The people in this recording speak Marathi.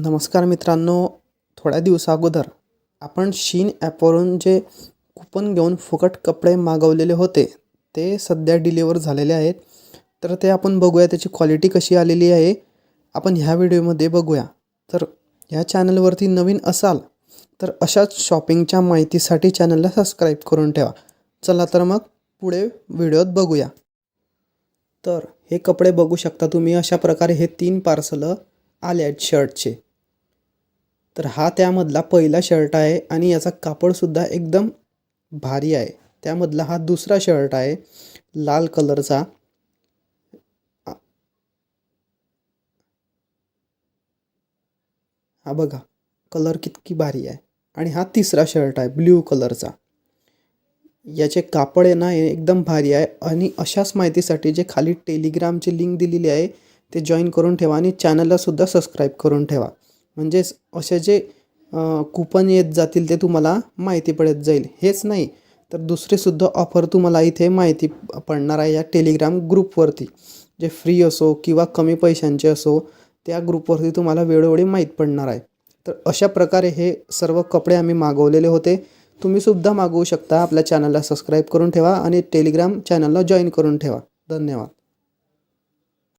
नमस्कार मित्रांनो, थोड्या दिवसाअगोदर आपण शीन ॲपवरून जे कूपन घेऊन फुकट कपडे मागवलेले होते ते सध्या डिलिव्हर झालेले आहेत. तर ते आपण बघूया, त्याची क्वालिटी कशी आलेली आहे आपण ह्या व्हिडिओमध्ये बघूया. तर ह्या चॅनलवरती नवीन असाल तर अशाच शॉपिंगच्या माहितीसाठी चॅनलला सबस्क्राईब करून ठेवा. चला तर मग पुढे व्हिडिओत बघूया. तर हे कपडे बघू शकता तुम्ही, अशा प्रकारे हे 3 पार्सल आले आहेत शर्टचे. तर हा त्यामधला पहिला शर्ट आहे आणि याचा कापडसुद्धा एकदम भारी आहे. त्यामधला हा दुसरा शर्ट आहे लाल कलरचा. हा बघा कलर किती भारी आहे. आणि हा तिसरा शर्ट आहे ब्ल्यू कलरचा. याचे कापड आहे ना एकदम भारी आहे. आणि अशाच माहितीसाठी जे खाली टेलिग्रामची लिंक दिलेली आहे ते जॉईन करून ठेवा आणि चॅनललासुद्धा सबस्क्राईब करून ठेवा. म्हणजेच असे जे कूपन येत जातील ते तुम्हाला माहिती पडत जाईल. हेच नाही तर दुसरेसुद्धा ऑफर तुम्हाला इथे माहिती पडणार आहे या टेलिग्राम ग्रुपवरती. जे फ्री असो किंवा कमी पैशांचे असो, त्या ग्रुपवरती तुम्हाला वेळोवेळी माहीत पडणार आहे. तर अशा प्रकारे हे सर्व कपडे आम्ही मागवलेले होते. तुम्हीसुद्धा मागवू शकता. आपल्या चॅनलला सबस्क्राईब करून ठेवा आणि टेलिग्राम चॅनलला जॉईन करून ठेवा. धन्यवाद.